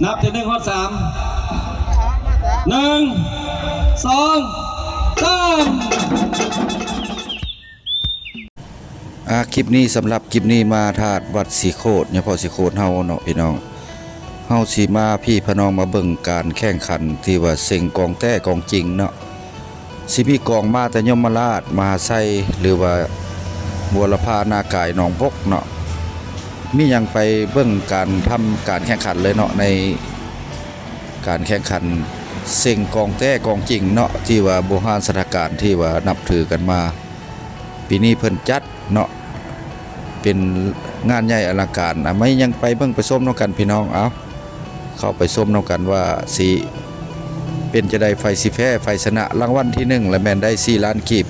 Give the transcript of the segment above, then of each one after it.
นับจาก1 ฮอด 3 1 2 3คลิปนี้สำหรับคลิปนี้มาถาดวัดสีโคตรเนี่ยพอสีโคตรเฮาเนาะพี่น้องเฮาสิมาพี่พน้องมาเบิ่งการแข่งขันที่ว่าเซ็งกองแท้กองจริงเนาะสิมีกองมาแต่ยมราชมหาไซหรือว่าบัวละพานากายหนองบกเนาะมีหยังไปเบิ่งการทำการแข่งขันเลยเนาะในการแข่งขันเซ็งกองแท้กองจริงเนาะที่ว่าโบราณสถานการณ์ที่ว่านับถือกันมาปีนี้เพิ่นจัดเนาะเป็นงานใหญ่อลังการไม่ยังไปเบิ่งไปส้มน้ำกันพี่น้องเอาเข้าไปส้มน้ำกันว่าสีเป็นจะได้ไฟสิแพ้ไฟชนะรางวัลที่1และแม่นได้4 ล้านกีบ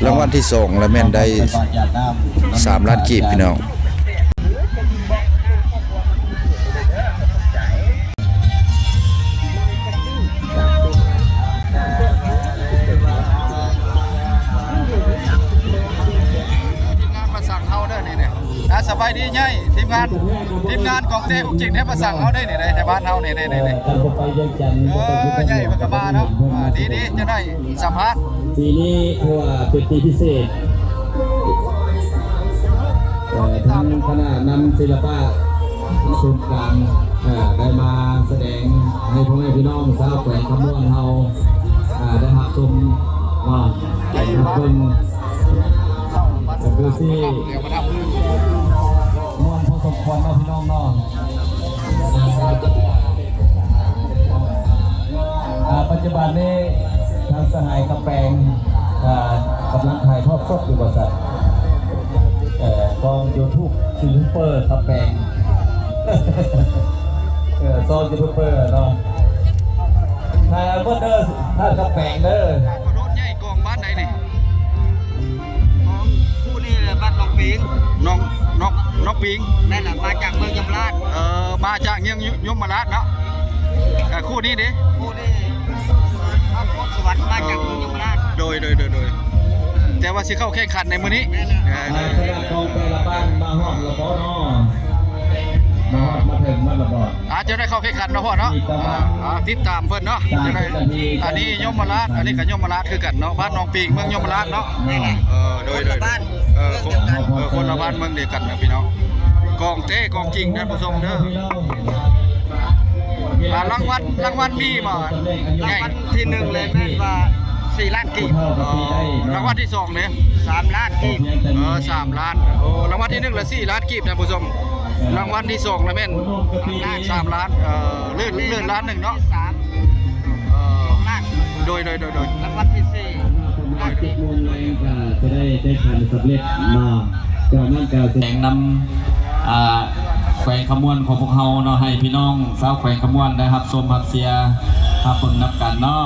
รางวัลที่2และแม่นได้3 ล้านกีบพี่น้องสบายดีไงทีมงานของเต้ของจริงเนี่ยมาสั่งเขาได้เนี่ยในบ้านเขาเนี่ยใหญ่มันก็มาเนาะดีจะได้สัมภาษณ์ปีนี้เพราะว่าเป็นปีพิเศษทางคณะนำศิลปะส่วนกลางได้มาแสดงให้พ่อแม่พี่น้องชาวแขวงคำม่วนเฮาได้รับชมรับชมคือที่ม่วนพอสมควรเนาะพี่น้องเนาะปัจจุบันนี้ทางสหายกระแปงกำลังถ่ายทอดสดอยู่บริษัทกองยูทูบซิงเปอร์กระแปงซองยูทูบเบอร์เนาะถ่ายเบอร์เดอร์ถ่ายกระแปงเด้อรถใหญ่กองบ้านไหนนี่ผู้นี่บ้านน้องปิงน้องปิงนั่นแหละมาจากเมืองยมราชมาจากเมืองยมราชเนาะคู่นี้ดิคู่นี้สวรรค์มาจากเมืองยมราชโดยแต่ว่าสิเข้าแข่งขันในมื้อนี้กองไปละบ้านมาฮอดละบ่เนาะมาฮอดมาถึงมาละบ่จะได้เข้าแข่งขันเนาะพ่อเนาะติดตามเพิ่นเนาะจะได้อันนี้ยมราชอันนี้ก็ยมราชคือกันเนาะบ้านน้องปิงเมืองยมราชเนาะโดยบ้านคนละบ้านเมืองเดียวกันนะพี่น้องกองเต้กองจริงท่านผู้ชมเด้อรางวัลมีมารางวัลที่1เลยแม่นว่า4 ล้านกีบรางวัลที่2เนี่ย3 ล้านกีบ3 ล้านรางวัลที่1ละ4 ล้านกีบท่านผู้ชมรางวัลที่2ละแม่น3 ล้านเลื่อนล้าน1เนาะ3 ล้านโดยรางวัลที่4ก็จะได้ผ่านสำเร็จมาการนั่นการแสดงนำแขวงขมวนของพวกเราเนาะให้พี่น้องสาวแขวงขมวนได้ครับชมรับเสียครับเบิ่งนับกันเนาะ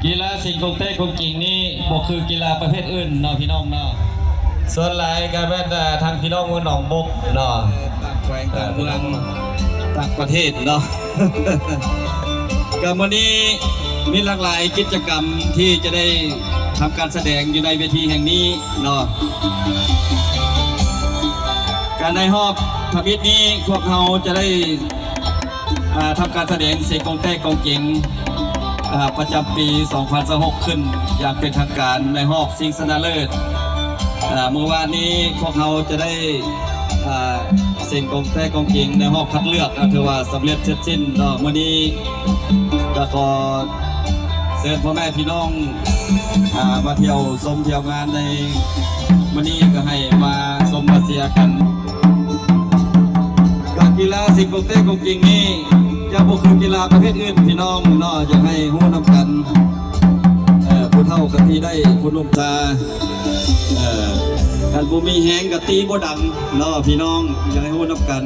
กีฬาสิ่งกงเต้กงกิ่งนี่บอกคือกีฬาประเภทอื่นเนาะพี่น้องเนาะส่วนหลายการแม่ทางพี่น้องเมืองหนองบกเนาะแขวงเมืองต่างประเทศเนาะกับวันนี้มีหลากหลายกิจกรรมที่จะได้ทำการแสดงอยู่ในเวทีแห่งนี้เนาะการในรอบทวิตนี้พวกเราจะได้ทำการแสดงเสียงกองแต้กองเก่งประจำปี 2026 ขึ้นอย่างเป็นทางการในรอบชิงชนะเลิศเมื่อวานนี้พวกเราจะได้เสียงกองแต้กองเก่งในรอบคัดเลือกถือว่าสำเร็จเสร็จสิ้นเนาะวันนี้ก็ขอเชิญพ่อแม่พี่น้องมาเที่ยวชมเที่ยวงานในวันนี้ก็ให้มาชมมาเสียกันการกีฬาสิ่งกงเต้กงจริงนี่จะบุกคือกีฬาประเภทอื่นพี่น้องเนาะจะให้หู้นำกันผู้เฒ่ากันที่ได้ผู้นุ่มตาการผู้มีแหงกับตีบ่ดังเนาะพี่น้องจะให้หู้นำกัน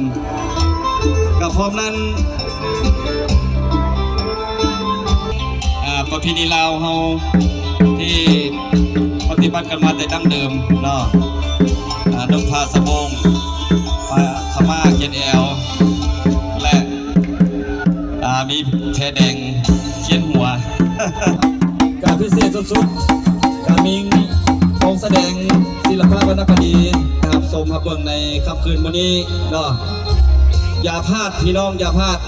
กับพร้อมนั้นประเพณีลาวเฮาที่ปฏิบัติกันมาแต่ดั้งเดิมเนาะนุ่งผ้าสบงขม่าเขียนแอลและมีแพรแดงเขียนหัวการพิเศษสุดๆการมี ของแสดงศิลปะวรรณคดีนะครับชมครับเบิ่งในค่ำคืนวันนี้เนาะอย่าพลาดพี่น้องอย่าพลาด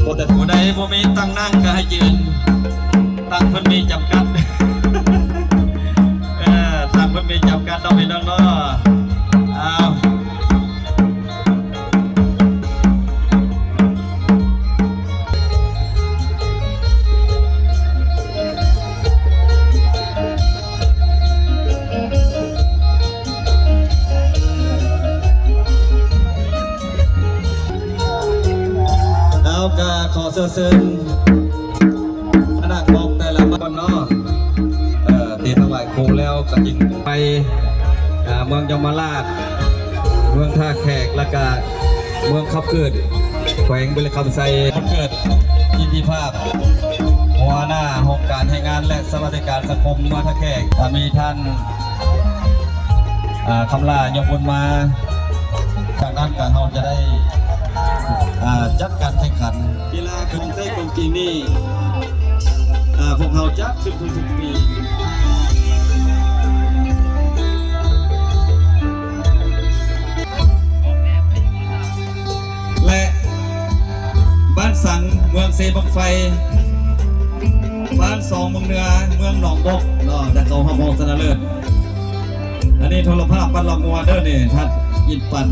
คนแต่ผู้ใดบ่มีตั้งนั่งก็ให้ยืนตั้งเพิ่นมีจำกัด ตั้งเพิ่นมีจำกัดต้องพี่น้องเนาะอ้าวก็ขอเชิญคณะกองแต่ละบ้านเนาะเตะถวายครูแล้วก็จึงไปเมืองยมราชเมืองท่าแขกและก็เมืองขับเกิดแขวงบุรีคำไซขับเกิดยินดีภาพหัวหน้าโครงการให้งานและสวัสดิการสังคมเมืองท่าแขกมีท่านคำลายกบนมาจากนั้นการเราจะได้จัดการแข่งขันกีฬาของไต้กงกีนี่พวกเราจัดขึ้นทุกปีและบ้านสังเมืองเซบังไฟบ้านสองเมืองเหนือเมืองหนองบกแต่เขาห้องชนะเลิศอันนี้โทรภาพปันลองงัวเด้อนี่ท่านยินปัน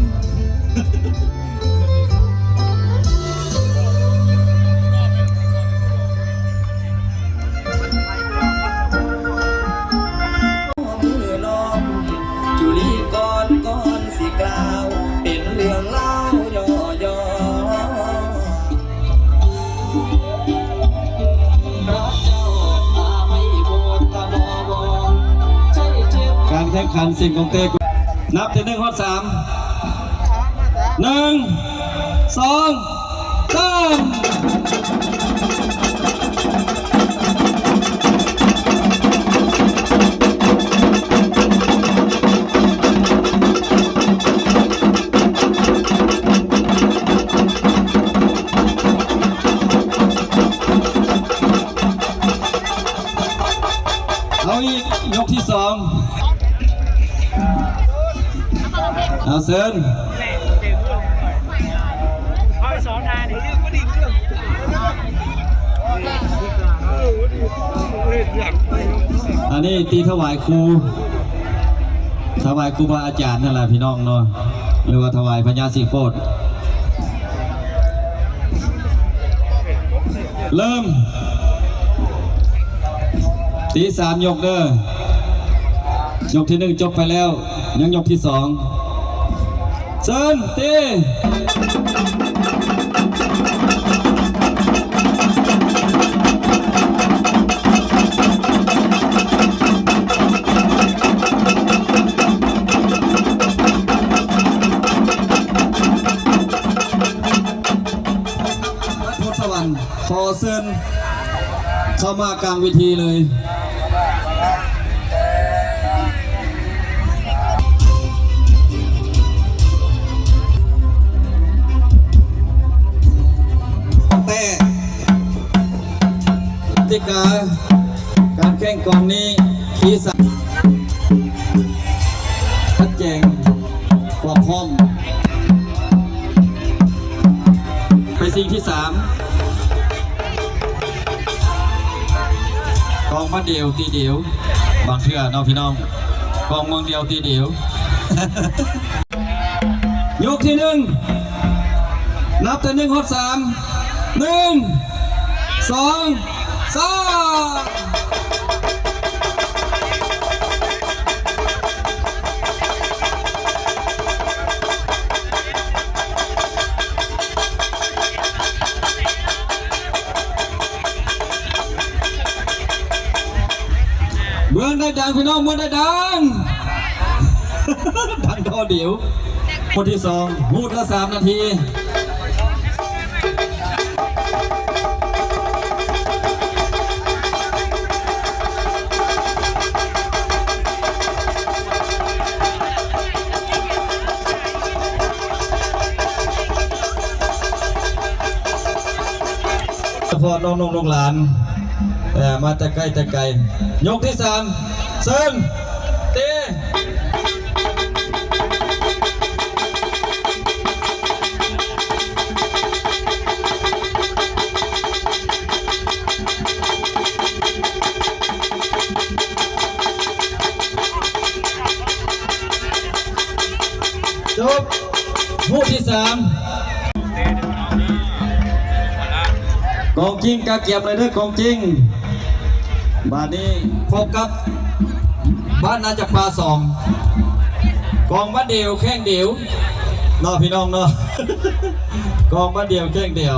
การแข่งขันสิ่งของเตะนับถึง1 ฮอด 3 1 2 3เอาอีกยกที่ 2เอาเซินอันนี้ตีถวายครูบาอาจารย์นั่นแหละพี่น้องเนาะหรือว่าถวายพญาศรีโคตรเริ่มตี 3ยกเด้อยกที่ 1จบไปแล้วยังยกที่ 2เซินตีทศวรรษขอเซินเข้ามากลางเวทีเลยติกาการแข่งกองนี้ขีสักชัดแจงความพร้อมไปสิ่งที่ 3กองมาเดียวตีเดียวบางเทื่อน้องพี่น้องกองเมืองเดียวตีเดียวยกที่ 1นับแต่1 ฮอด 3 1 2 3เมืองได้ดังพี่น้องเมืองได้ดัง ดังเท่าเดียวคนที่ 2พูดละ3 นาทีเฉพาะน้องๆหลานมาแต่ใกล้แต่ไกลยกที่ 3 เซิงเตจบคู่ที่3กองจริงกาเกียบเลยเด้อกองจริงบ้านนี้พบกับบ้านนาจักปลา2กองบ้านเดียวแข้งเดียวเนาะพี่น้องเนาะ กองบ้านเดียวแข้งเดียว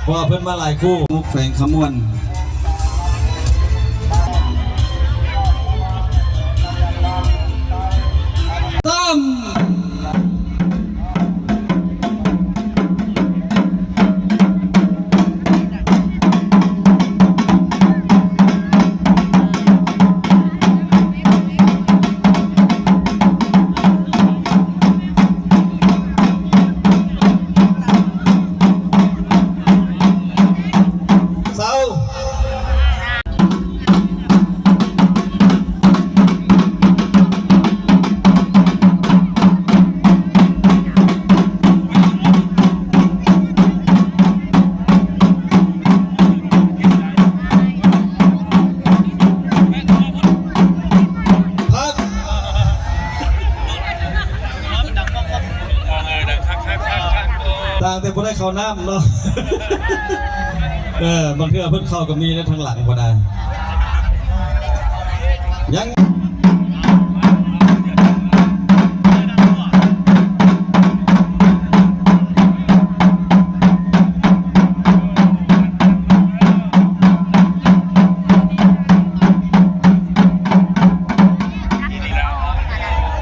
พอเพิ่นมาหลายคู่มุกแฝงขมวนตั้มต่างแต่พอได้เข้าน้ำเนาะ บางทีเพิ่นเข้ากับมีในทางหลังพอได้ยัง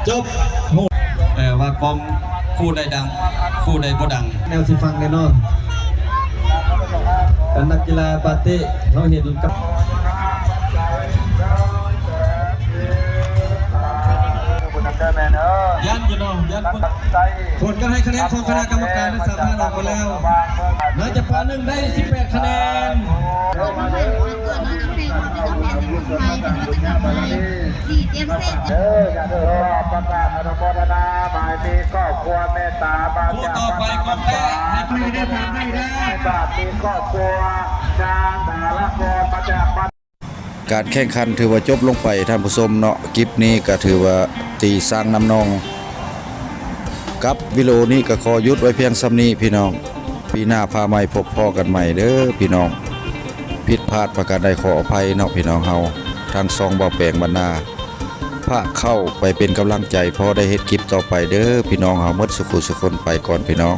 จบว่ากองคู่ใดดังคู่ใดบ่ดังแนวสิฟังแน่นอนการนักกีฬาปาเต้เราเห็นกับยันอยู่เนาะยันผลการให้คะแนนของคณะกรรมการได้สามารถออกมาแล้วน่าจะปาหนึ่งได้18คะแนนประกาศอนุโมทนาหมายมีครอบครัวเมตตาบาจากพระพุทธเจ้าไม่ได้ทำให้ได้บามีครอบครัวนางดาละกรมาจากบ้าน การแข่งขันถือว่าจบลงไปท่านผู้ชมเนาะคลิปนี้ก็ถือว่าตีสร้างน้ำนองกับวิดีโอนี้ก็ขอยุดไว้เพียงซ้ำนี้พี่น้องปีหน้าพาใหม่พบพ่อกันใหม่เด้อพี่น้องผิดพลาดประการใดขออภัยเนาะพี่น้องเฮาทางซองเบาแปลงบรรณาพาเข้าไปเป็นกำลังใจพอได้เฮ็ดคลิปต่อไปเด้อพี่น้องเฮาหมดสุขุสุคนไปก่อนพี่น้อง